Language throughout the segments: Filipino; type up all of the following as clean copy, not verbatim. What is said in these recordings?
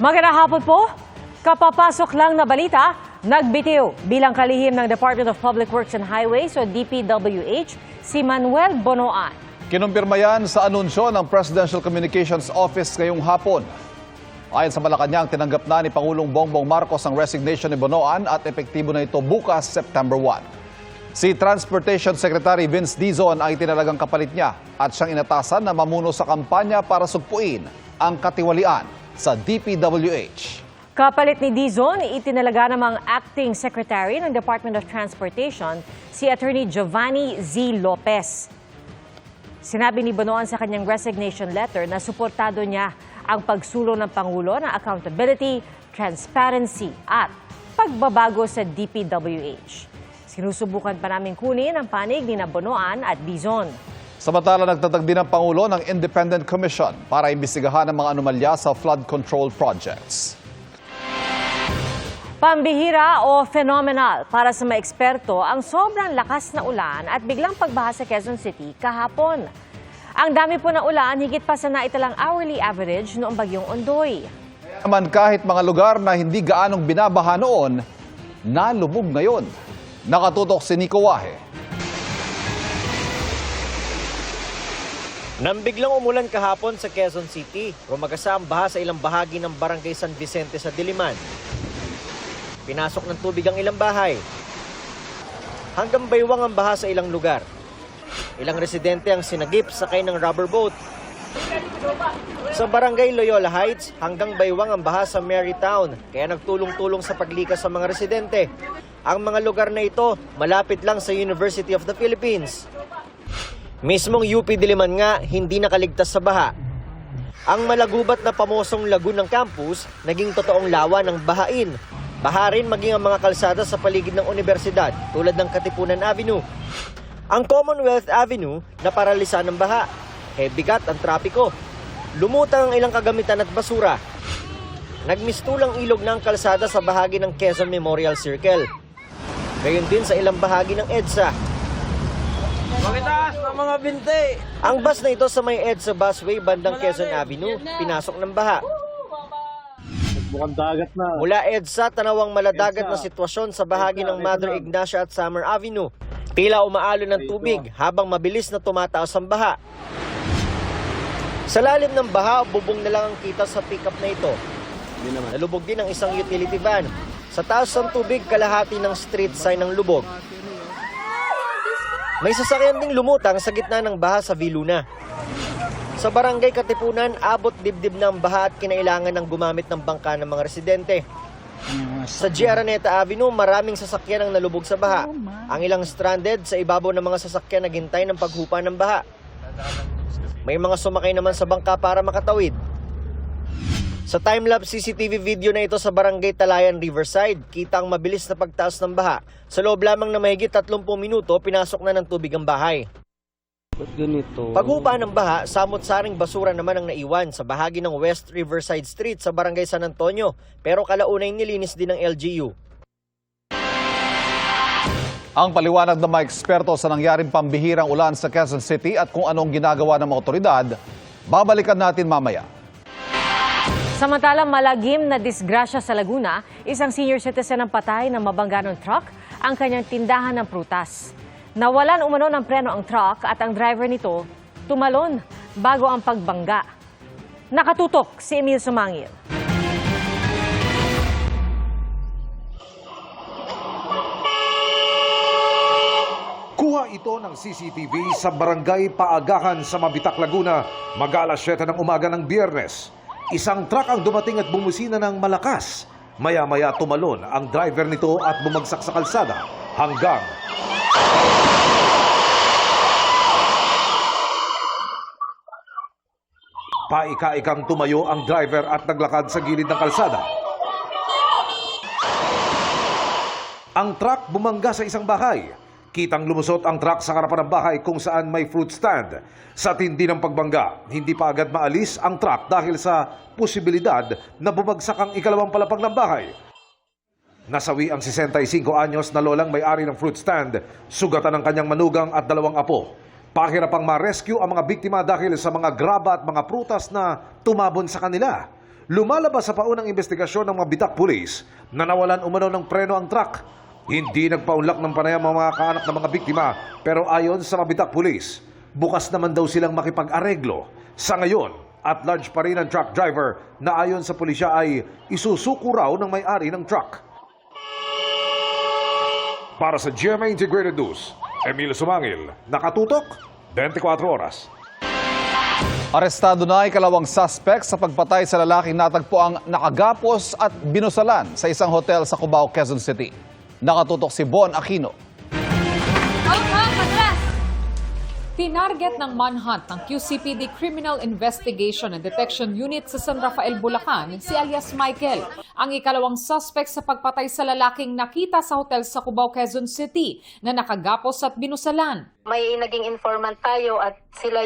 Magandang hapon po. Kapapasok lang na balita, nagbitiw bilang kalihim ng Department of Public Works and Highways o DPWH si Manuel Bonoan. Kinumpirma yan sa anunsyo ng Presidential Communications Office ngayong hapon. Ayon sa Malacanang, tinanggap na ni Pangulong Bongbong Marcos ang resignation ni Bonoan at epektibo na ito bukas, September 1. Si Transportation Secretary Vince Dizon ang itinalagang kapalit niya at siyang inatasan na mamuno sa kampanya para sugpuin ang katiwalian sa DPWH. Kapalit ni Dizon, itinalaga namang Acting Secretary ng Department of Transportation si Attorney Giovanni Z. Lopez. Sinabi ni Bonoan sa kanyang resignation letter na suportado niya ang pagsulong ng Pangulo ng accountability, transparency at pagbabago sa DPWH. Sinusubukan pa namin kunin ang panig ni Bonoan at Dizon. Samantala, nagtatag din ang Pangulo ng Independent Commission para imbestigahan ang mga anomalya sa flood control projects. Pambihira o phenomenal para sa mga eksperto ang sobrang lakas na ulan at biglang pagbaha sa Quezon City kahapon. Ang dami po na ulan, higit pa sa naitalang hourly average noong bagyong Ondoy. Naman kahit mga lugar na hindi gaanong binabaha noon, nalubog ngayon. Nakatutok si Nico Wahe. Nang biglang umulan kahapon sa Quezon City, rumagasa ang baha sa ilang bahagi ng Barangay San Vicente sa Diliman. Pinasok ng tubig ang ilang bahay. Hanggang baywang ang baha sa ilang lugar. Ilang residente ang sinagip sakay ng rubber boat. Sa Barangay Loyola Heights, hanggang baywang ang baha sa Marytown, kaya nagtulong-tulong sa paglikas sa mga residente. Ang mga lugar na ito, malapit lang sa University of the Philippines. Mismong UP Diliman nga, hindi nakaligtas sa baha. Ang malagubat na pamosong lagoon ng campus, naging totoong lawa ng bahain. Baha rin maging ang mga kalsada sa paligid ng universidad, tulad ng Katipunan Avenue. Ang Commonwealth Avenue, naparalisa ng baha. Bigat ang trapiko. Lumutang ang ilang kagamitan at basura. Nagmistulang ilog ng kalsada sa bahagi ng Quezon Memorial Circle. Gayon din sa ilang bahagi ng EDSA. Makitaas ng mga binte. Ang bus na ito sa may EDSA busway bandang Quezon Avenue, pinasok ng baha. Mukhang dagat na. Mula EDSA, tanawang maladagat na sitwasyon sa bahagi ng Mother Ignacia at Summer Avenue. Tila umaalo ng tubig habang mabilis na tumataas ang baha. Sa lalim ng baha, bubong na lang ang kita sa pickup na ito. Nalubog din ang isang utility van. Sa taas ng tubig, kalahati ng street sign ng lubog. May sasakyan ding lumutang sa gitna ng baha sa Viluna. Sa Barangay Katipunan, abot dibdib ng baha at kinailangan ng gumamit ng bangka ng mga residente. Sa G. Araneta Avenue, maraming sasakyan ang nalubog sa baha. Ang ilang stranded sa ibabaw ng mga sasakyan naghintay ng paghupa ng baha. May mga sumakay naman sa bangka para makatawid. Sa time-lapse CCTV video na ito sa Barangay Talayan, Riverside, kita ang mabilis na pagtaas ng baha. Sa loob lamang na mahigit 30 minuto, pinasok na ng tubig ang bahay. Ba't ganito? Paghupa ng baha, samot-saring basura naman ang naiwan sa bahagi ng West Riverside Street sa Barangay San Antonio, pero kalaunay nilinis din ng LGU. Ang paliwanag ng mga eksperto sa nangyaring pambihirang ulan sa Quezon City at kung anong ginagawa ng mga otoridad, babalikan natin mamaya. Samantalang malagim na disgrasya sa Laguna, isang senior citizen ang patay ng mabangga ng truck ang kanyang tindahan ng prutas. Nawalan umano ng preno ang truck at ang driver nito tumalon bago ang pagbangga. Nakatutok si Emil Sumangil. Kuha ito ng CCTV sa Barangay Paagahan sa Mabitak, Laguna, mag-alas 7 ng umaga ng Biyernes. Isang truck ang dumating at bumusina ng malakas. Maya-maya tumalon ang driver nito at bumagsak sa kalsada hanggang paika-ikang tumayo ang driver at naglakad sa gilid ng kalsada. Ang truck bumangga sa isang bahay. Kitang lumusot ang truck sa harapan ng bahay kung saan may fruit stand. Sa tindi ng pagbangga, hindi pa agad maalis ang truck dahil sa posibilidad na bumagsak ang ikalawang palapag ng bahay. Nasawi ang 65 anyos na lolang may-ari ng fruit stand, sugatan ang kanyang manugang at 2 apo. Pahirapang ma-rescue ang mga biktima dahil sa mga graba at mga prutas na tumabon sa kanila. Lumalabas sa paunang investigasyon ng mga bitak pulis na nawalan umano ng preno ang truck. Hindi nagpaunlak ng panayam ang mga kaanak ng mga biktima, pero ayon sa mga bitak pulis, bukas naman daw silang makipag-areglo. Sa ngayon, at large pa rin ang truck driver na ayon sa pulisya ay isusuko raw ng may-ari ng truck. Para sa GMA Integrated News, Emilio Sumangil, nakatutok, 24 oras. Arestado na ikalawang suspect sa pagpatay sa lalaking natagpo ang nakagapos at binusalan sa isang hotel sa Cubao, Quezon City. Nakatutok si Bon Aquino. Tinarget ng manhunt ng QCPD Criminal Investigation and Detection Unit sa San Rafael, Bulacan si alias Michael, ang ikalawang suspect sa pagpatay sa lalaking nakita sa hotel sa Cubao, Quezon City na nakagapos at binusalan. May naging informant tayo at sila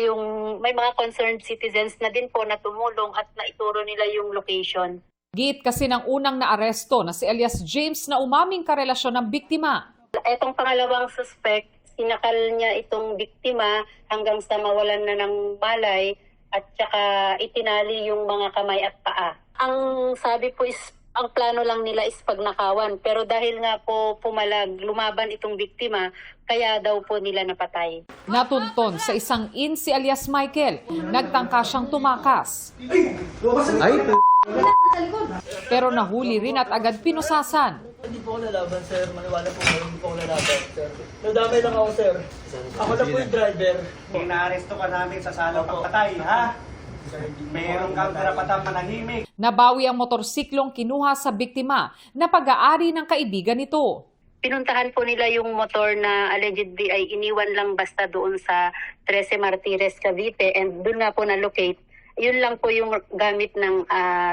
may mga concerned citizens na din po na tumulong at naituro nila yung location. Giit kasi ng unang naaresto na si alias James na umaming karelasyon ng biktima. Etong pangalawang suspect, sinakal niya itong biktima hanggang sa mawalan na ng malay at saka itinali yung mga kamay at paa. Ang sabi po is, ang plano lang nila is pagnakawan. Pero dahil nga po pumalag, lumaban itong biktima, kaya daw po nila napatay. Natunton sa isang inn si alias Michael. Nagtangka siyang tumakas. Pero nahuli rin at agad pinusasan. Hindi po ako lalaban, sir. Maniwala po kayo, hindi po ako lalaban, sir. Nadamay lang ako, sir. Ako na po yung driver. Inaaresto ka namin sa salang pagpatay, ha? Mayroon kang karapatang manahimik. Nabawi ang motorsiklong kinuha sa biktima na pag-aari ng kaibigan nito. Pinuntahan po nila yung motor na allegedly ay iniwan lang basta doon sa 13 Martires, Cavite, and doon nga po na-locate. Yun lang po yung gamit ng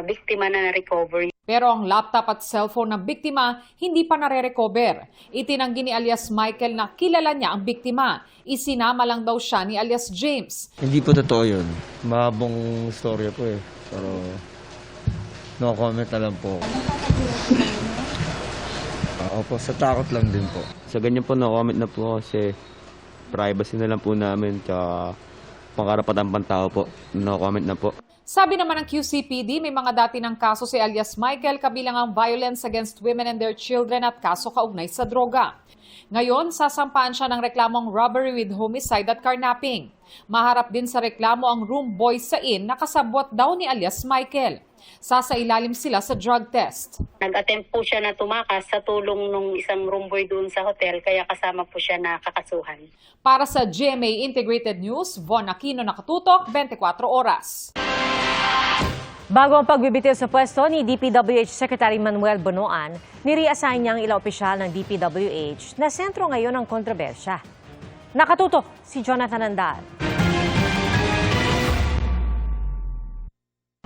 biktima na na-recover. Pero ang laptop at cellphone ng biktima hindi pa nare-recover. Itinanggi ni alias Michael na kilala niya ang biktima. Isinama lang daw siya ni alias James. Hindi po totoo yun. Mahabang storya po eh. Pero no comment na lang po. Opo, sa takot lang din po. Sa ganyan po no comment na po kasi privacy na lang po namin tsaka pangkarapatan pantao po. No comment na po. Sabi naman ng QCPD, may mga dati ng kaso si alias Michael kabilang ang violence against women and their children at kaso kaugnay sa droga. Ngayon, sasampaan siya ng reklamong robbery with homicide at carnapping. Maharap din sa reklamo ang room boy sa inn na kasabwat daw ni alias Michael. Sasailalim sila sa drug test. Nag-attempt po siya na tumakas sa tulong ng isang room boy doon sa hotel, kaya kasama po siya na kakasuhan. Para sa GMA Integrated News, Von Aquino, nakatutok, 24 oras. Bago ang pagbibitiw sa pwesto ni DPWH Secretary Manuel Bonoan, ni-reassign niya ang ilang opisyal ng DPWH na sentro ngayon ng kontrobersya. Nakatutok si Jonathan Andal.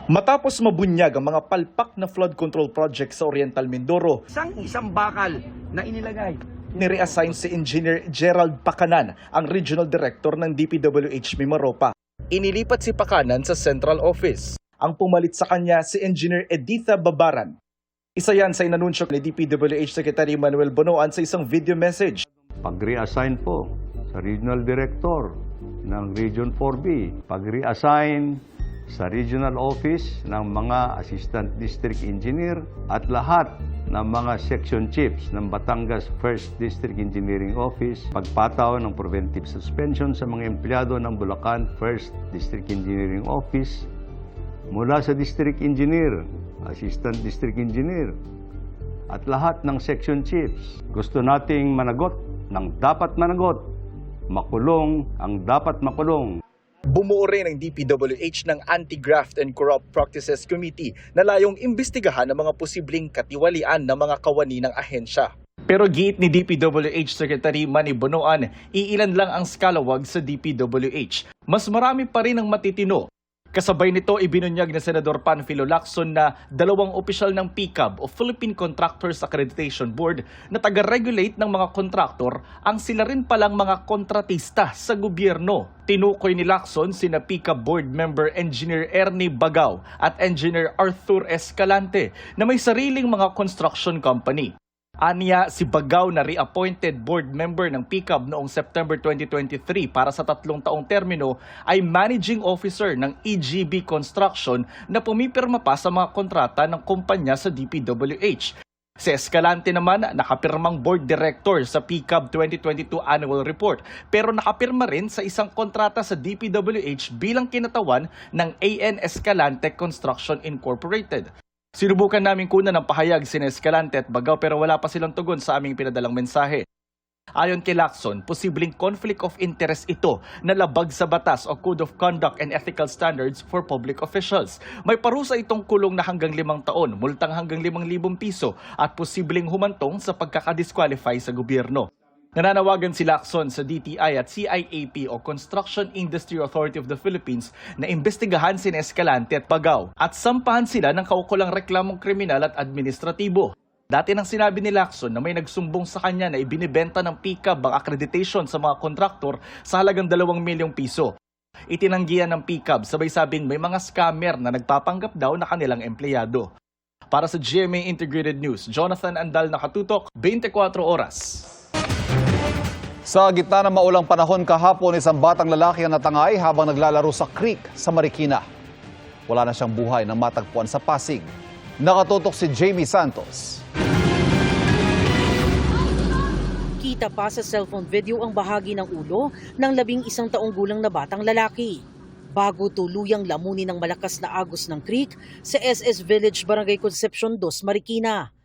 Matapos mabunyag ang mga palpak na flood control project sa Oriental Mindoro, Isang bakal na inilagay. ni-reassign si Engineer Gerald Pacanan, ang Regional Director ng DPWH Mimaropa. Inilipat si Pacanan sa Central Office. Ang pumalit sa kanya si Engineer Editha Babaran. Isa yan sa inanunsyo ni DPWH Secretary Manuel Bonoan sa isang video message. Pag-reassign po sa Regional Director ng Region 4B. Pag-reassign sa Regional Office ng mga Assistant District Engineer at lahat ng mga Section Chiefs ng Batangas 1st District Engineering Office. Pagpataw ng preventive suspension sa mga empleyado ng Bulacan 1st District Engineering Office mula sa District Engineer, Assistant District Engineer, at lahat ng Section Chiefs. Gusto nating managot ng dapat managot, makulong ang dapat makulong. Bumuo rin ang DPWH ng Anti-Graft and Corrupt Practices Committee na layong imbestigahan ang mga posibleng katiwalian ng mga kawani ng ahensya. Pero giit ni DPWH Secretary Manny Bonoan, iilan lang ang skalawag sa DPWH. Mas marami pa rin ang matitino. Kasabay nito, ibinunyag ni Senador Panfilo Lacson na 2 opisyal ng PCAB o Philippine Contractors Accreditation Board na taga-regulate ng mga kontraktor ang sila rin palang mga kontratista sa gobyerno. Tinukoy ni Lacson sina PCAB Board Member Engineer Ernie Bagaw at Engineer Arthur Escalante na may sariling mga construction company. Aniya, si Bagaw na reappointed board member ng PCAB noong September 2023 para sa 3 taong termino ay managing officer ng EGB Construction na pumipirma pa sa mga kontrata ng kumpanya sa DPWH. Si Escalante naman nakapirmang board director sa PCAB 2022 annual report pero nakapirma rin sa isang kontrata sa DPWH bilang kinatawan ng AN Escalante Construction Incorporated. Sinubukan namin kunan ng pahayag si Escalante at Bagaw pero wala pa silang tugon sa aming pinadalang mensahe. Ayon kay Lacson, posibleng conflict of interest ito na labag sa batas o Code of Conduct and Ethical Standards for Public Officials. May parusa itong kulong na hanggang 5 taon, multang hanggang 5,000 piso at posibleng humantong sa pagkakadisqualify sa gobyerno. Nananawagan si Lacson sa DTI at CIAP o Construction Industry Authority of the Philippines na imbestigahan si Escalante at Bagaw at sampahan sila ng kaukulang reklamong kriminal at administratibo. Dati nang sinabi ni Lacson na may nagsumbong sa kanya na ibinibenta ng PCAB ang accreditation sa mga kontraktor sa halagang 2 milyong piso. Itinanggihan ng PCAB sabay sabing may mga scammer na nagpapanggap daw na kanilang empleyado. Para sa GMA Integrated News, Jonathan Andal, nakatutok, 24 oras. Sa gitna ng maulang panahon kahapon, isang batang lalaki ang natangay habang naglalaro sa creek sa Marikina. Wala na siyang buhay nang matagpuan sa Pasig. Nakatutok si Jamie Santos. Kita pa sa cellphone video ang bahagi ng ulo ng 11 taong gulang na batang lalaki. Bago tuluyang lamunin ng malakas na agos ng creek sa SS Village, Barangay Concepcion 2, Marikina.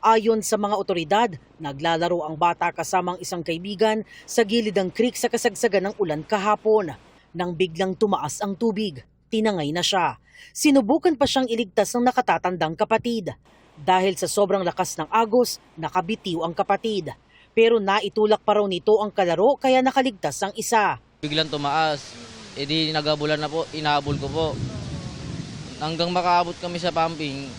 Ayon sa mga otoridad, naglalaro ang bata kasamang isang kaibigan sa gilid ng creek sa kasagsagan ng ulan kahapon. Nang biglang tumaas ang tubig, tinangay na siya. Sinubukan pa siyang iligtas ng nakatatandang kapatid. Dahil sa sobrang lakas ng agos, nakabitiw ang kapatid. Pero naitulak pa raw nito ang kalaro kaya nakaligtas ang isa. Biglang tumaas, edi nagabulan na po, inahabol ko po. Hanggang makaabot kami sa pumping,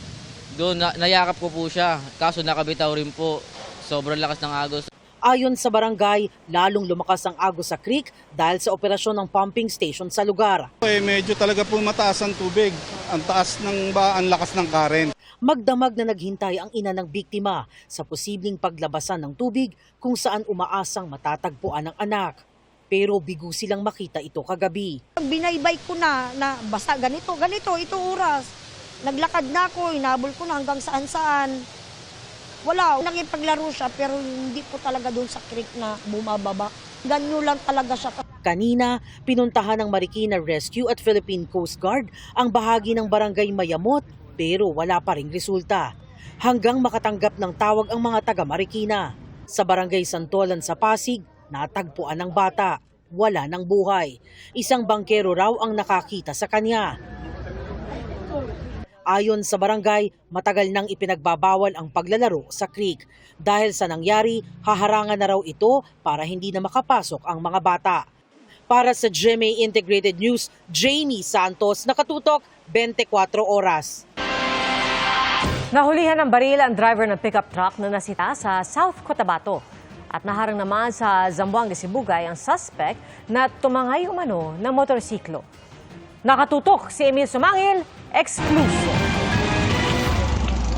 doon nayakap ko po siya, kaso nakabitaw rin po. Sobrang lakas ng agos. Ayon sa barangay, lalong lumakas ang agos sa creek dahil sa operasyon ng pumping station sa lugar. Medyo talaga po mataas ang tubig. Ang taas ng ang lakas ng current. Magdamag na naghintay ang ina ng biktima sa posibleng paglabasan ng tubig kung saan umaasang matatagpuan ng anak. Pero bigo silang makita ito kagabi. Binaybay ko na basta ganito, itong oras. Naglakad na ako, inabol ko na hanggang saan-saan. Wala, nakipaglaro siya pero hindi po talaga doon sa creek na bumababa. Ganyo lang talaga siya. Kanina, pinuntahan ng Marikina Rescue at Philippine Coast Guard ang bahagi ng barangay Mayamot pero wala pa ring resulta. Hanggang makatanggap ng tawag ang mga taga Marikina. Sa barangay Santolan sa Pasig, natagpuan ng bata. Wala ng buhay. Isang bangkero raw ang nakakita sa kanya. Ayon sa barangay, matagal nang ipinagbabawal ang paglalaro sa creek. Dahil sa nangyari, haharangan na raw ito para hindi na makapasok ang mga bata. Para sa GMA Integrated News, Jamie Santos, nakatutok, 24 oras. Nahulihan ng baril ang driver ng pickup truck na nasita sa South Cotabato. At naharang naman sa Zamboanga, Sibugay ang suspect na tumangay umano ng motorsiklo. Nakatutok si Emil Sumangil, Exclusive.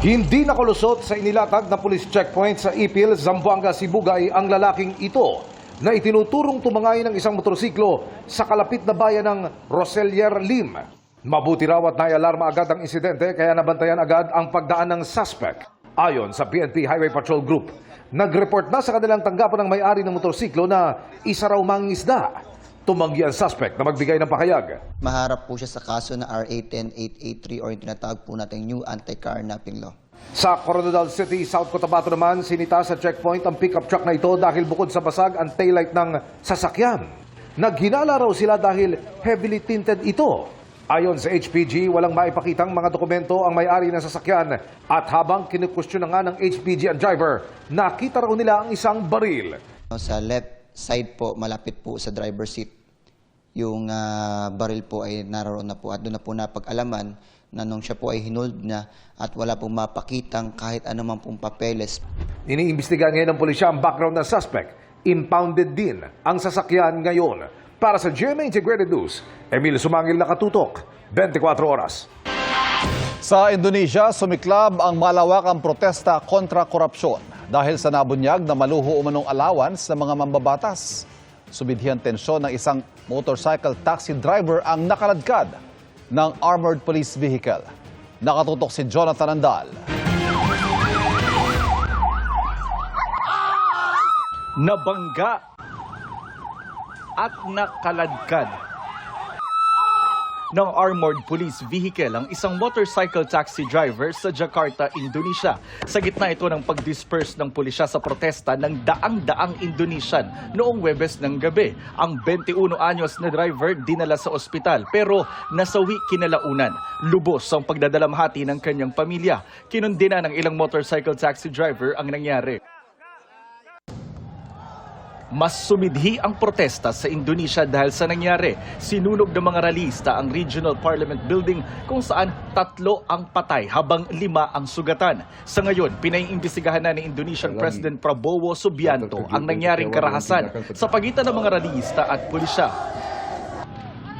Hindi nakalusot sa inilatag na police checkpoint sa Ipil, Zamboanga, Sibugay ang lalaking ito na itinuturong tumangay ng isang motorsiklo sa kalapit na bayan ng Roselier Lim. Mabuti raw at naialarma agad ang insidente kaya nabantayan agad ang pagdaan ng suspect. Ayon sa PNP Highway Patrol Group, nag-report na sa kanilang tanggapan ng may-ari ng motorsiklo na isa raw mangingisda. Tumanggi ang suspect na magbigay ng pahayag. Maharap po siya sa kaso na RA 10883 or yung tinatawag po natin New Anti-Carnapping Law. Sa Coronadal City, South Cotabato naman, sinita sa checkpoint ang pickup truck na ito dahil bukod sa basag ang taillight ng sasakyan. Naghinala raw sila dahil heavily tinted ito. Ayon sa HPG, walang maipakitang mga dokumento ang may-ari ng sasakyan at habang kinukwestiyon na nga ng HPG ang driver, nakita raw nila ang isang baril. Sa left side po, malapit po sa driver seat, yung baril po ay naroon na po at doon na po napag-alaman na nung siya po ay hinold na at wala pong mapakitang kahit anumang pong papeles. Iniimbestigahan ngayon ng pulisya ang background ng suspect. Impounded din ang sasakyan ngayon. Para sa GMA Integrated News, Emil Sumangil, nakatutok, 24 oras. Sa Indonesia, sumiklab ang malawakang protesta kontra korupsyon. dahil sa nabunyag na maluho umanong allowance sa mga mambabatas. Subidhi ang tensyon ng isang motorcycle taxi driver ang nakaladkad ng armored police vehicle. Nakatutok si Jonathan Andal. Nabangga at nakaladkad ng armored police vehicle ang isang motorcycle taxi driver sa Jakarta, Indonesia. Sa gitna ito ng pag-disperse ng pulisya sa protesta ng daang-daang Indonesian noong Huwebes ng gabi. Ang 21 anyos na driver dinala sa ospital pero nasawi kinalaunan. Lubos ang pagdadalamhati ng kanyang pamilya. Kinundina ng ilang motorcycle taxi driver ang nangyari. Mas sumidhi ang protesta sa Indonesia dahil sa nangyari. Sinunog ng mga ralista ang Regional Parliament Building kung saan 3 ang patay habang 5 ang sugatan. Sa ngayon, pinaiimbestigahan na ni Indonesian President Prabowo Subianto ang nangyaring karahasan sa pagitan ng mga ralista at pulisya.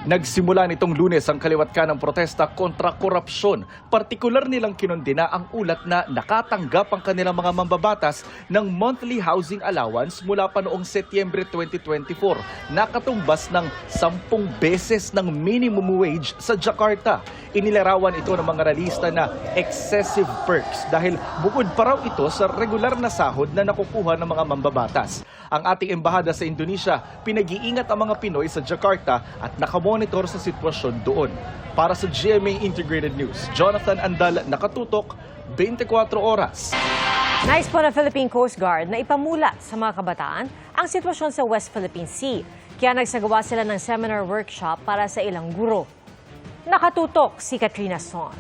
Nagsimula nitong Lunes ang kaliwat ng protesta kontra korupsyon. Partikular nilang kinundina ang ulat na nakatanggap ang kanilang mga mambabatas ng monthly housing allowance mula pa noong Setyembre 2024. Nakatumbas ng 10 beses ng minimum wage sa Jakarta. Inilarawan ito ng mga ralista na excessive perks dahil bukod pa raw ito sa regular na sahod na nakukuha ng mga mambabatas. Ang ating embahada sa Indonesia, pinag-iingat ang mga Pinoy sa Jakarta at nakamonitor sa sitwasyon doon. Para sa GMA Integrated News, Jonathan Andal, nakatutok, 24 oras. Nais po ng Philippine Coast Guard na ipamula sa mga kabataan ang sitwasyon sa West Philippine Sea. Kaya nagsagawa sila ng seminar workshop para sa ilang guro. Nakatutok si Katrina Son.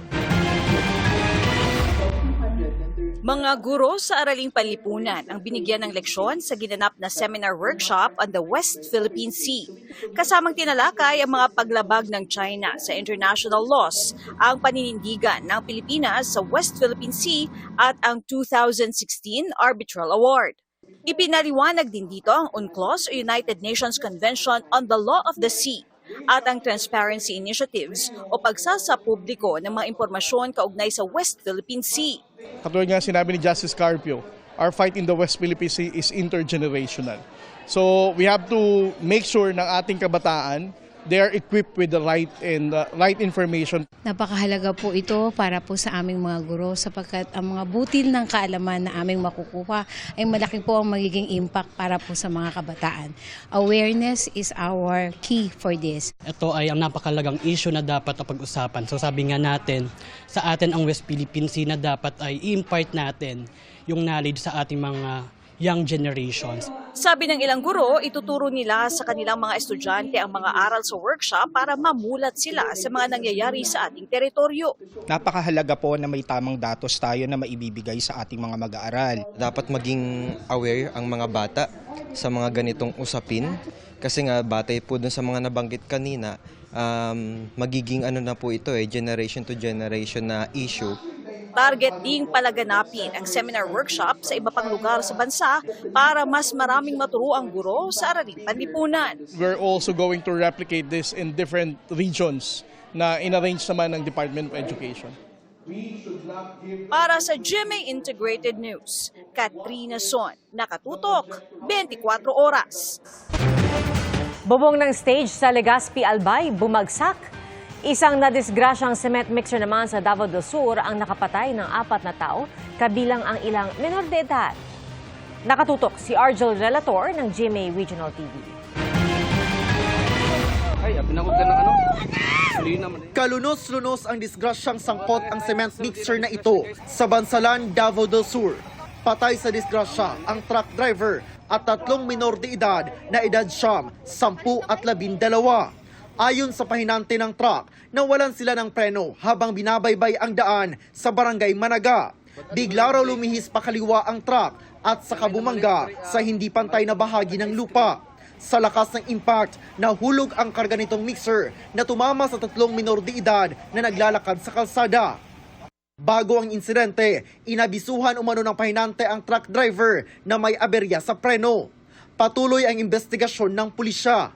Mga guro sa Araling Panlipunan ang binigyan ng leksyon sa ginanap na seminar workshop on the West Philippine Sea. Kasamang tinalakay ang mga paglabag ng China sa international laws, ang paninindigan ng Pilipinas sa West Philippine Sea at ang 2016 Arbitral Award. Ipinaliwanag din dito ang UNCLOS o United Nations Convention on the Law of the Sea at ang Transparency Initiatives o pagsasapubliko ng mga impormasyon kaugnay sa West Philippine Sea. Katulad nga sinabi ni Justice Carpio, our fight in the West Philippine Sea is intergenerational. So we have to make sure ng ating kabataan they are equipped with the right information. Napakahalaga po ito para po sa aming mga guro sapagkat ang mga butil ng kaalaman na aming makukuha ay malaki po ang magiging impact para po sa mga kabataan. Awareness is our key for this. Ito ay ang napakahalagang issue na dapat pag-usapan. So sabi nga natin, sa atin ang West Philippine Sea na dapat ay i-impart natin yung knowledge sa ating mga young generations. Sabi ng ilang guro, ituturo nila sa kanilang mga estudyante ang mga aral sa workshop para mamulat sila sa mga nangyayari sa ating teritoryo. Napakahalaga po na may tamang datos tayo na maibibigay sa ating mga mag-aaral. Dapat maging aware ang mga bata sa mga ganitong usapin kasi nga batay po dun sa mga nabanggit kanina, magiging na po ito generation to generation na issue. Target ding palaganapin ang seminar workshop sa iba pang lugar sa bansa para mas maraming maturo ang guro sa Araling Panlipunan. We're also going to replicate this in different regions na inarrange naman ng Department of Education. Para sa GMA Integrated News, Katrina Son, nakatutok, 24 oras. Bubong ng stage sa Legazpi Albay bumagsak. Isang nadisgrasyang cement mixer naman sa Davao del Sur ang nakapatay ng 4 na tao, kabilang ang ilang menor de edad. Nakatutok si Argel Relator ng GMA Regional TV. Kalunos-lunos ang disgrasyang sangkot ang cement mixer na ito sa Bansalan, Davao del Sur. Patay sa disgrasya ang truck driver at 3 menor de edad na edad siyam, 10 at 12. Ayon sa pahinante ng truck, nawalan sila ng preno habang binabaybay ang daan sa barangay Managa. Bigla raw lumihis pakaliwa ang truck at saka bumangga sa hindi pantay na bahagi ng lupa. Sa lakas ng impact, nahulog ang karga nitong mixer na tumama sa 3 menor de edad na naglalakad sa kalsada. Bago ang insidente, inabisuhan umano ng pahinante ang truck driver na may aberya sa preno. Patuloy ang investigasyon ng pulisya.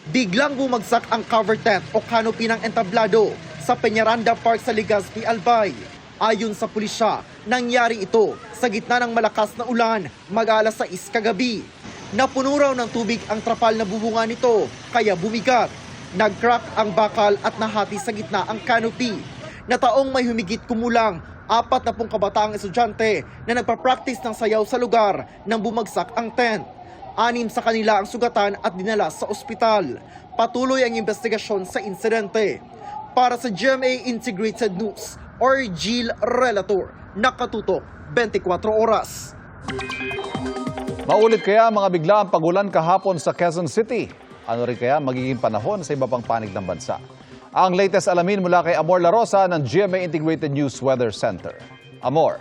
Biglang bumagsak ang cover tent o canopy ng entablado sa Peñaranda Park sa Legazpi, Albay. Ayon sa pulisya, nangyari ito sa gitna ng malakas na ulan mag-alas 6 kagabi. Napuno raw ng tubig ang trapal na bubunga nito, kaya bumigat. Nag-crack ang bakal at nahati sa gitna ang canopy. Nataong may humigit kumulang 40 kabataang estudyante na nagpa-practice ng sayaw sa lugar nang bumagsak ang tent. 6 sa kanila ang sugatan at dinala sa ospital. Patuloy ang investigasyon sa insidente. Para sa GMA Integrated News, Orgil Relator, nakatutok 24 oras. Maulit kaya mga biglaang pagulan kahapon sa Quezon City? Ano rin kaya magiging panahon sa iba pang panig ng bansa? Ang latest alamin mula kay Amor La Rosa ng GMA Integrated News Weather Center. Amor.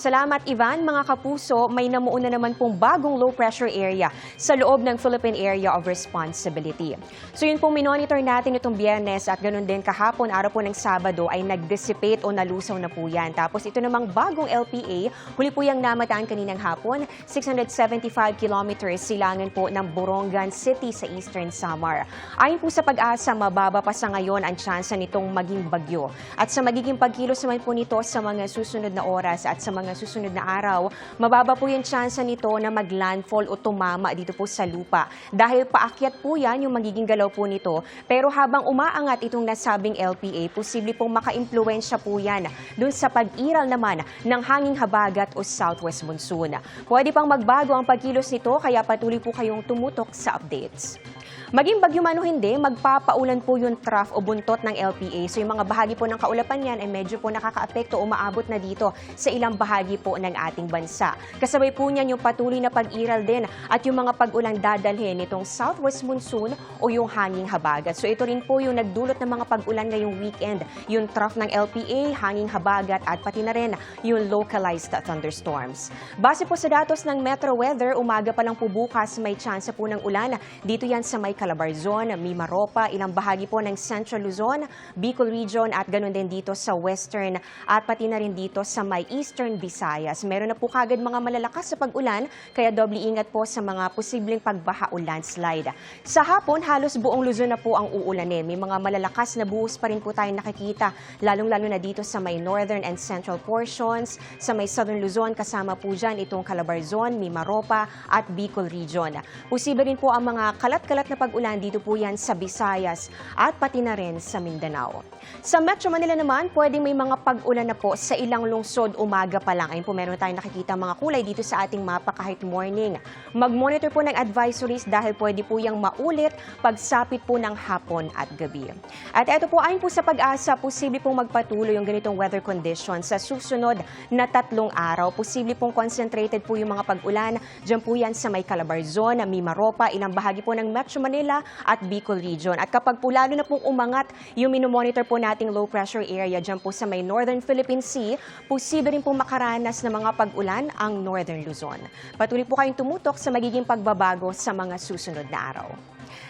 Salamat Ivan, mga kapuso, may namuon na naman pong bagong low pressure area sa loob ng Philippine Area of Responsibility. So yun pong minonitor natin itong Biyernes at ganun din kahapon, araw po ng Sabado ay nag-dissipate o nalusaw na po yan. Tapos ito namang bagong LPA, huli po yung namataan kaninang hapon, 675 kilometers silangan po ng Borongan City sa Eastern Samar. Ayon po sa Pag-asa, mababa pa sa ngayon ang tsansa nitong maging bagyo. At sa magiging pagkilos naman po nito sa mga susunod na oras at sa mga susunod na araw, mababa po yung tsansa nito na mag-landfall o tumama dito po sa lupa. Dahil paakyat po yan yung magiging galaw po nito, pero habang umaangat itong nasabing LPA, posible pong maka-impluwensya po yan dun sa pag-iral naman ng hanging habagat o southwest monsoon. Pwede pang magbago ang pagkilos nito, kaya patuloy po kayong tumutok sa updates. Maging bagyo man o hindi, magpapaulan po yung trough o buntot ng LPA. So yung mga bahagi po ng kaulapan yan ay medyo po nakaka-apekto o maabot na dito sa ilang bahagi po ng ating bansa. Kasabay po niyan yung patuloy na pag-iral din at yung mga pag-ulang dadalhin nitong southwest monsoon o yung hanging habagat. So ito rin po yung nagdulot ng mga pag-ulan ngayong weekend. Yung trough ng LPA, hanging habagat at pati na rin yung localized thunderstorms. Base po sa datos ng Metro Weather, umaga pa lang po bukas may tsansa po ng ulan. Dito yan sa may Calabarzon, Mimaropa, ilang bahagi po ng Central Luzon, Bicol Region at ganoon din dito sa Western at pati na rin dito sa may Eastern Visayas. Meron na po kagad mga malalakas sa pag-ulan kaya doble ingat po sa mga posibleng pagbaha o landslide. Sa hapon, halos buong Luzon na po ang uulanin. May mga malalakas na buhos pa rin po tayong nakikita, lalong-lalo na dito sa may northern and central portions, sa may Southern Luzon kasama po dyan itong Calabarzon, Mimaropa at Bicol Region. Posible rin po ang mga kalat-kalat na pag-ulan dito po yan sa Visayas at pati na rin sa Mindanao. Sa Metro Manila naman, pwedeng may mga pag-ulan na po sa ilang lungsod umaga pa lang. Ayun po, meron tayong nakikita mga kulay dito sa ating mapa kahit morning. Mag-monitor po ng advisories dahil pwede po yung maulit pagsapit po ng hapon at gabi. At ito po, ayon po sa Pag-asa, posible pong magpatuloy yung ganitong weather conditions sa susunod na 3 araw. Posible pong concentrated po yung mga pag-ulan. Diyan po yan sa may Calabarzon, Mimaropa, ilang bahagi po ng Metro Manila at Bicol Region. At kapag po lalo na pong umangat yung minomonitor po nating low pressure area dyan po sa may Northern Philippine Sea, posible rin po makaranas ng mga pag-ulan ang Northern Luzon. Patuloy po kayong tumutok sa magiging pagbabago sa mga susunod na araw.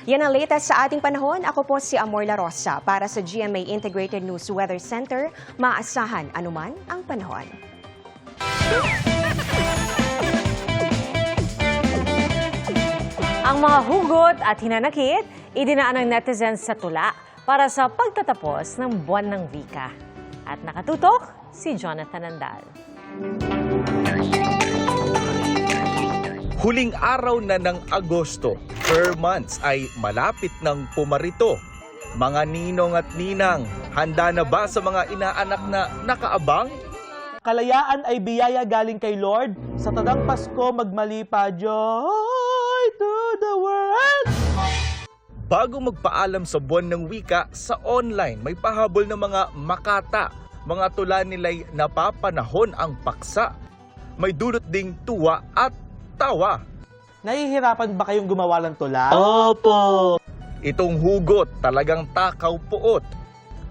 Yan ang latest sa ating panahon. Ako po si Amor La Rosa para sa GMA Integrated News Weather Center. Maasahan anuman ang panahon. Ang mga hugot at hinanakit, idinaan ng netizens sa tula para sa pagtatapos ng buwan ng wika. At nakatutok si Jonathan Andal. Huling araw na ng Agosto, per months ay malapit ng pumarito. Mga ninong at ninang, handa na ba sa mga inaanak na nakaabang? Kalayaan ay biyaya galing kay Lord. Sa tadang Pasko, magmalipa, joy to the world! Bago magpaalam sa buwan ng wika, sa online may pahabol ng mga makata. Mga tula nila'y napapanahon ang paksa. May dulot ding tuwa at tawa. Nahihirapan ba kayong gumawa ng tula? Opo! Itong hugot talagang takaw puot.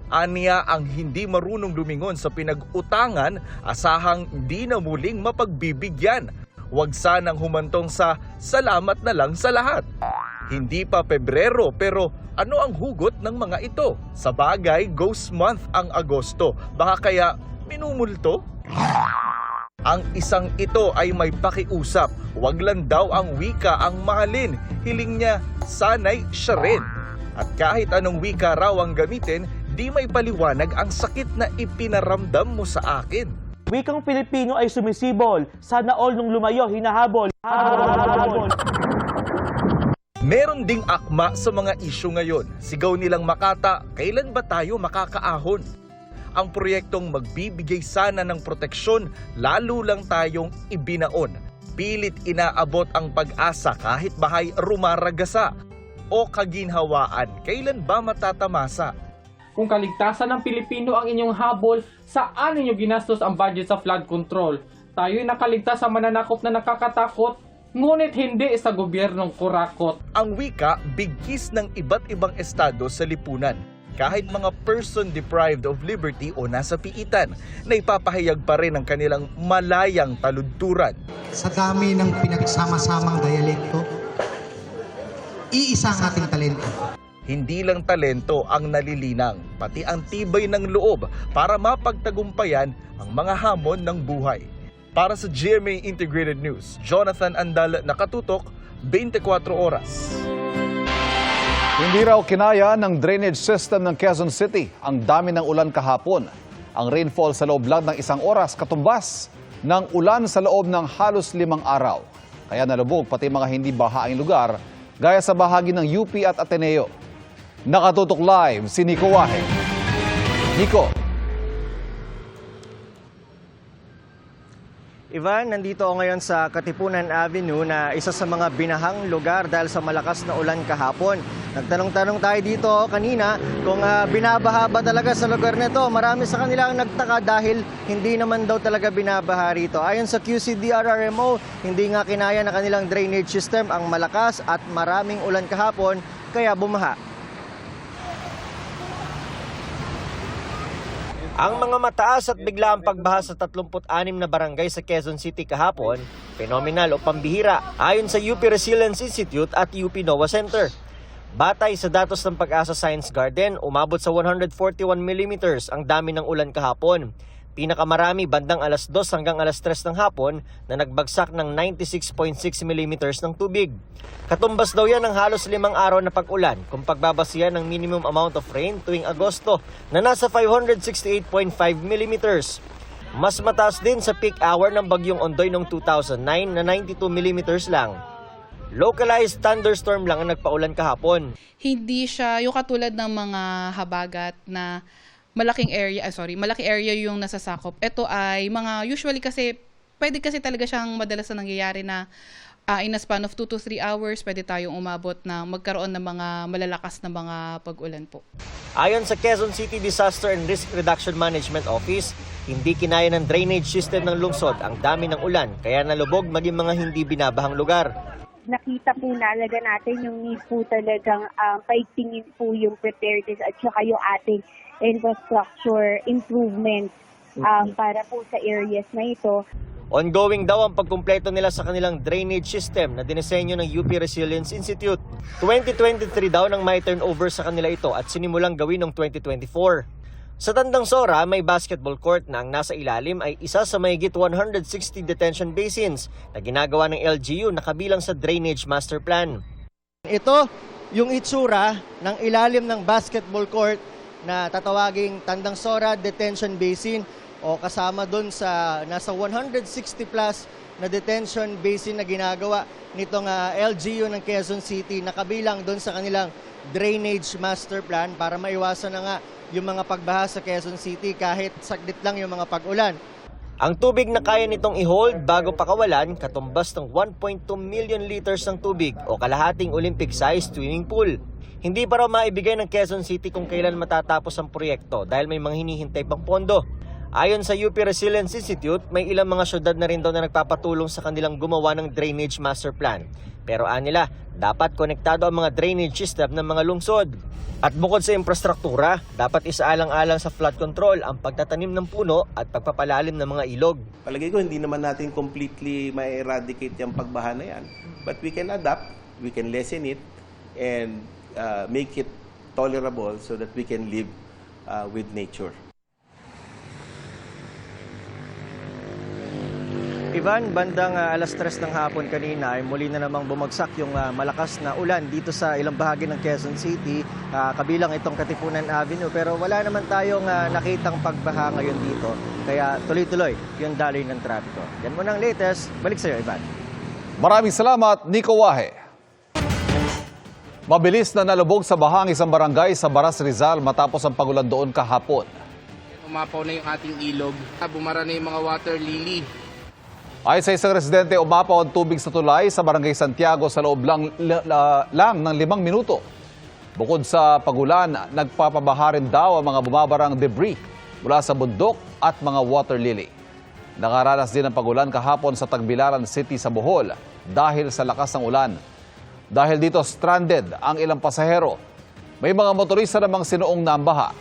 Aniya ang hindi marunong lumingon sa pinag-utangan, asahang di na muling mapagbibigyan. Huwag sanang humantong sa salamat na lang sa lahat. Hindi pa Pebrero pero ano ang hugot ng mga ito? Sa bagay, ghost month ang Agosto. Baka kaya minumulto? Ang isang ito ay may pakiusap. Huwag lang daw ang wika ang mahalin. Hiling niya, sana'y siya rin. At kahit anong wika raw ang gamitin, hindi may paliwanag ang sakit na ipinaramdam mo sa akin. Wikang Pilipino ay sumisibol. Sana all nung lumayo, hinahabol. Meron ding akma sa mga isyu ngayon. Sigaw nilang Makata, kailan ba tayo makakaahon? Ang proyektong magbibigay sana ng proteksyon, lalo lang tayong ibinaon. Pilit inaabot ang pag-asa kahit bahay rumaragasa. O kaginhawaan, kailan ba matatamasa? Kung kaligtasan ng Pilipino ang inyong habol, saan ninyo ginastos ang budget sa flood control? Tayo'y nakaligtas sa mananakop na nakakatakot, ngunit hindi sa gobyernong kurakot. Ang wika, bigkis ng iba't ibang estado sa lipunan. Kahit mga person deprived of liberty o nasa piitan, na ipapahayag pa rin ang kanilang malayang taludturan. Sa dami ng pinagsama-samang dialekto, iisa ang ating talento. Hindi lang talento ang nalilinang, pati ang tibay ng loob para mapagtagumpayan ang mga hamon ng buhay. Para sa GMA Integrated News, Jonathan Andal, nakatutok, 24 oras. Hindi raw kinaya ng drainage system ng Quezon City ang dami ng ulan kahapon. Ang rainfall sa loob lang ng 1 oras katumbas ng ulan sa loob ng halos 5 araw. Kaya nalubog pati mga hindi bahaing lugar gaya sa bahagi ng UP at Ateneo. Nakatutok live si Nico Wahe. Nico. Ivan, nandito ako ngayon sa Katipunan Avenue na isa sa mga binahang lugar dahil sa malakas na ulan kahapon. Nagtanong-tanong tayo dito kanina kung binabaha ba talaga sa lugar nito. Marami sa kanila ang nagtaka dahil hindi naman daw talaga binabaha rito. Ayon sa QCDRRMO, hindi nga kinaya na kanilang drainage system ang malakas at maraming ulan kahapon kaya bumaha. Ang mga mataas at biglaang pagbaha sa 36 na barangay sa Quezon City kahapon, phenomenal o pambihira ayon sa UP Resilience Institute at UP NOAA Center. Batay sa datos ng Pag-asa Science Garden, umabot sa 141 mm ang dami ng ulan kahapon. Pinakamarami bandang alas 2 hanggang alas 3 ng hapon na nagbagsak ng 96.6 mm ng tubig. Katumbas daw yan ng halos 5 araw na pag-ulan kung pagbabasihan ng minimum amount of rain tuwing Agosto na nasa 568.5 mm. Mas mataas din sa peak hour ng Bagyong Ondoy noong 2009 na 92 mm lang. Localized thunderstorm lang ang nagpaulan kahapon. Hindi siya yung katulad ng mga habagat na malaking area yung nasasakop. Ito ay mga usually kasi pwede kasi talaga siyang madalas na nangyayari na in a span of 2 to 3 hours pwede tayong umabot na magkaroon ng mga malalakas na mga pag-ulan po. Ayon sa Quezon City Disaster and Risk Reduction Management Office, hindi kinaya ng drainage system ng lungsod ang dami ng ulan kaya nalubog maging mga hindi binabahang lugar. Nakita po nalaga natin yung need po talagang paigtingin po yung preparedness at saka yung ating infrastructure improvement para po sa areas na ito. Ongoing daw ang pagkumpleto nila sa kanilang drainage system na dinisenyo ng UP Resilience Institute. 2023 daw nang may turnover sa kanila ito at sinimulang gawin noong 2024. Sa Tandang Sora, may basketball court na ang nasa ilalim ay isa sa mahigit 160 detention basins na ginagawa ng LGU na kabilang sa Drainage Master Plan. Ito yung itsura ng ilalim ng basketball court na tatawaging Tandang Sora Detention Basin o kasama doon sa nasa 160 plus na detention basin na ginagawa nitong LGU ng Quezon City na kabilang doon sa kanilang Drainage Master Plan para maiwasan na nga yung mga pagbaha sa Quezon City kahit saglit lang yung mga pag-ulan. Ang tubig na kaya nitong i-hold bago pakawalan katumbas ng 1.2 million liters ng tubig o kalahating Olympic-sized swimming pool. Hindi pa raw maibigay ng Quezon City kung kailan matatapos ang proyekto dahil may mga hinihintay pang pondo. Ayon sa UP Resilience Institute, may ilang mga syudad na rin daw na nagpapatulong sa kanilang gumawa ng Drainage Master Plan. Pero anila, dapat konektado ang mga drainage system ng mga lungsod. At bukod sa infrastruktura, dapat isaalang-alang sa flood control ang pagtatanim ng puno at pagpapalalim ng mga ilog. Palagay ko hindi naman natin completely ma-eradicate yung pagbaha na yan. But we can adapt, we can lessen it, and make it tolerable so that we can live with nature. Ivan, bandang alas 3 ng hapon kanina ay muli na namang bumagsak yung malakas na ulan dito sa ilang bahagi ng Quezon City, kabilang itong Katipunan Avenue. Pero wala naman tayong nakitang pagbaha ngayon dito, kaya tuloy-tuloy yung daloy ng trapiko. Yan muna ang latest. Balik sa iyo, Ivan. Maraming salamat, Nico Wahe. Mabilis na nalubog sa baha ang isang barangay sa Baras, Rizal matapos ang pagulan doon kahapon. Umapaw na yung ating ilog. Bumara na yung mga water lily. Ayon sa isang residente, umapaw ang tubig sa tulay sa Barangay Santiago sa loob lang ng 5 minuto. Bukod sa pagulan, nagpapabaha rin daw ang mga bumabarang debris mula sa bundok at mga water lily. Nakaranas din ang pagulan kahapon sa Tagbilaran City sa Bohol dahil sa lakas ng ulan. Dahil dito stranded ang ilang pasahero. May mga motorista namang sinuong na ang baha.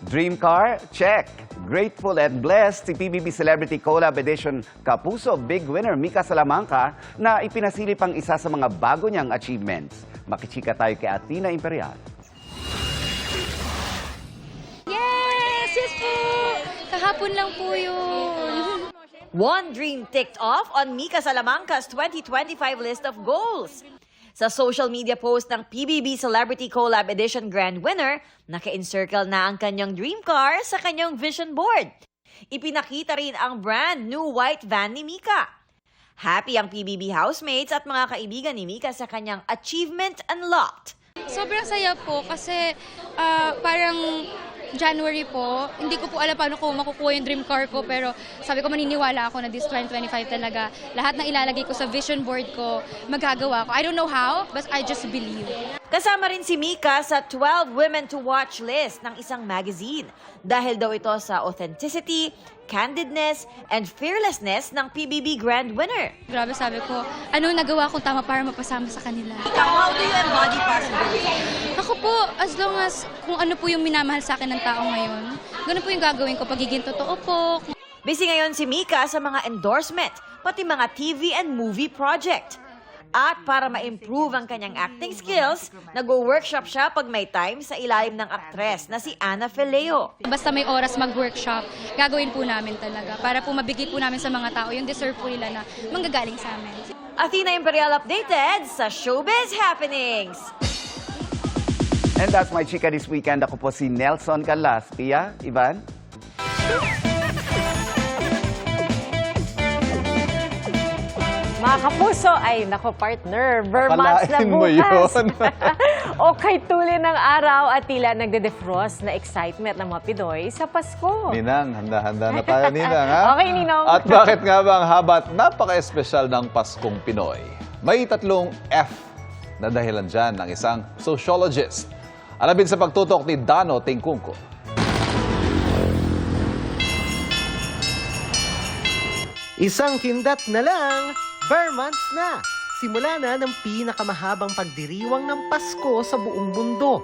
Dream car? Check. Grateful and blessed si PBB Celebrity Collab Edition Kapuso Big Winner Mika Salamanca na ipinasili pang isa sa mga bago niyang achievements. Makichika tayo kay Athena Imperial. Yes! Yes po! Kahapon lang po yun. One dream ticked off on Mika Salamanca's 2025 list of goals. Sa social media post ng PBB Celebrity Collab Edition Grand Winner, naka-encircle na ang kanyang dream car sa kanyang vision board. Ipinakita rin ang brand new white van ni Mika. Happy ang PBB housemates at mga kaibigan ni Mika sa kanyang achievement unlocked. Sobrang saya po kasi parang January po, hindi ko po alam paano ko makukuha yung dream car ko, pero sabi ko maniniwala ako na this 2025 talaga. Lahat ng ilalagay ko sa vision board ko, magagawa ko. I don't know how, but I just believe. Kasama rin si Mika sa 12 Women to Watch list ng isang magazine. Dahil daw ito sa authenticity, candidness, and fearlessness ng PBB Grand Winner. Grabe, sabi ko, anong nagawa kong tama para mapasama sa kanila? How do you embody positivity? Ako po, as long as kung ano po yung minamahal sa akin ng tao ngayon, ganun po yung gagawin ko, pagiging totoo po. Busy ngayon si Mika sa mga endorsement, pati mga TV and movie project. At para ma-improve ang kanyang acting skills, nag-workshop siya pag may time sa ilalim ng aktres na si Ana Fileo. Basta may oras mag-workshop, gagawin po namin talaga para po mabigay po namin sa mga tao yung deserve po nila na manggagaling sa amin. Athena Imperial updated sa Showbiz Happenings. And that's my chika this weekend. Ako po si Nelson Calas. Pia, Ivan? Mga kapuso, ay nako partner, Vermonts na Akalain mo bukas. yun. O kay tuli ng araw at tila nagde-defrost na excitement ng mga Pinoy sa Pasko. Ninang, handa-handa na tayo, Ninang, ha? Okay, Ninong. At bakit nga ba ang habat napaka-espesyal ng Paskong Pinoy? May 3 F na dahilan dyan ng isang sociologist. Alamin sa pagtutok ni Dano Tingkungko. Isang kindat na lang, Vermonts na! Simula na ng pinakamahabang pagdiriwang ng Pasko sa buong mundo.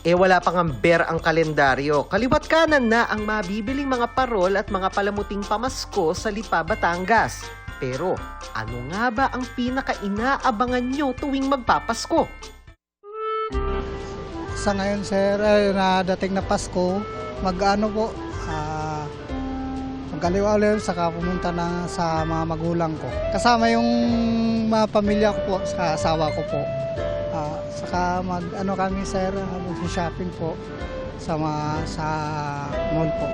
Wala pang amber ang kalendaryo. Kaliwat kanan na ang mabibiling mga parol at mga palamuting pamasko sa Lipa, Batangas. Pero ano nga ba ang pinaka-inaabangan nyo tuwing magpapasko? Sa ngayon, sir, na dating na Pasko, mag-ano po, mag-aliw-aliw saka pumunta na sa mga magulang ko. Kasama yung mga pamilya ko po, sa asawa ko po. Saka mag-ano kami, sir, mag-shopping po sa mall po.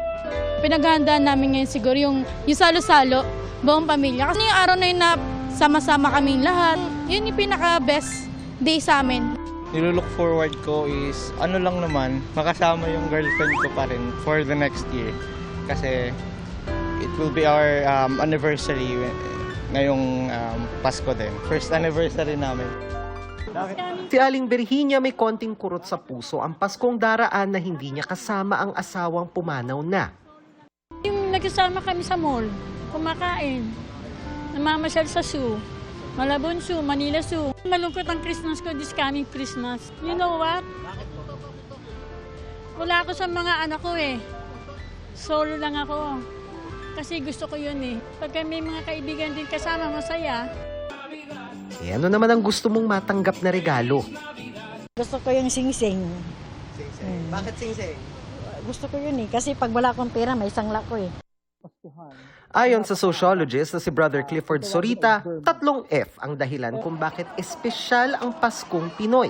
Pinaghahandaan namin ngayon siguro yung salo-salo, buong pamilya. Kasi yung araw na yun na sama-sama kaming lahat, yun yung pinaka-best day sa amin. Nilulook forward ko is, ano lang naman, makasama yung girlfriend ko pa rin for the next year. Kasi it will be our anniversary ngayong Pasko din. First anniversary namin. Si Aling Virginia may konting kurot sa puso ang Paskong daraan na hindi niya kasama ang asawang pumanaw na. Yung nagkasama kami sa mall, kumakain, namamasyal sa zoo. Malabon Zoo, Manila Zoo. Malungkot ang Christmas ko this coming Christmas. You know what? Wala ako sa mga anak ko eh. Solo lang ako. Kasi gusto ko yun eh. Pagka may mga kaibigan din kasama, masaya. Ano naman ang gusto mong matanggap na regalo? Gusto ko yung sing-sing. Bakit sing-sing? Gusto ko yun kasi pag wala akong pera, may sangla ko Ayon sa sociologist na si Brother Clifford Sorita, 3 F ang dahilan kung bakit espesyal ang Paskong Pinoy.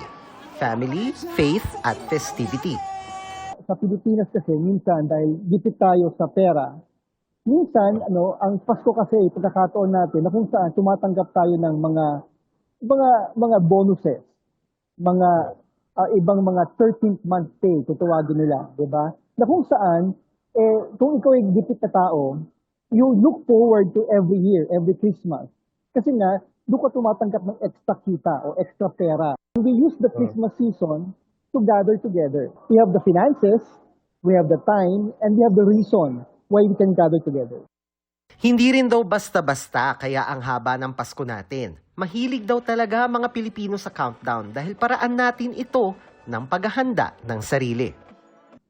Family, faith, at festivity. Sa Pilipinas kasi, minsan dahil gipit tayo sa pera, minsan, ang Pasko kasi, pagkakataon natin na kung saan tumatanggap tayo ng mga bonuses, ibang mga 13th month pay, kung tawagin nila, di ba? Na kung saan, kung ikaw ay gipit na tao, you look forward to every year, every Christmas. Kasi nga, doon ka tumatanggap ng extra kita o extra pera. We use the Christmas season to gather together. We have the finances, we have the time, and we have the reason why we can gather together. Hindi rin daw basta-basta kaya ang haba ng Pasko natin. Mahilig daw talaga mga Pilipino sa countdown dahil paraan natin ito ng paghahanda ng sarili.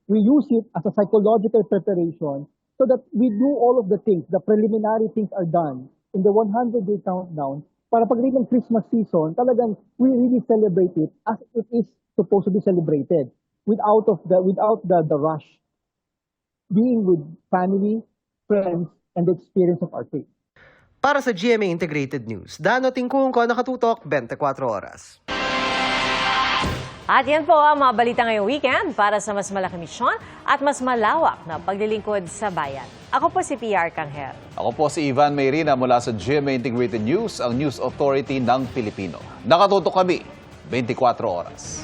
We use it as a psychological preparation so that we do all of the things, the preliminary things are done in the 100-day countdown para pagdating ng Christmas season, talagang we really celebrate it as it is supposed to be celebrated without the rush. Being with family, friends, and the experience of our faith. Para sa GMA Integrated News, Dano Tingkungko, Nakatutok, 24 Oras. At yan po ang mga balita ngayong weekend para sa mas malaking misyon at mas malawak na paglilingkod sa bayan. Ako po si PR Kanghel. Ako po si Ivan Mayrina mula sa GMA Integrated News, ang News Authority ng Pilipino. Nakatutok kami, 24 oras.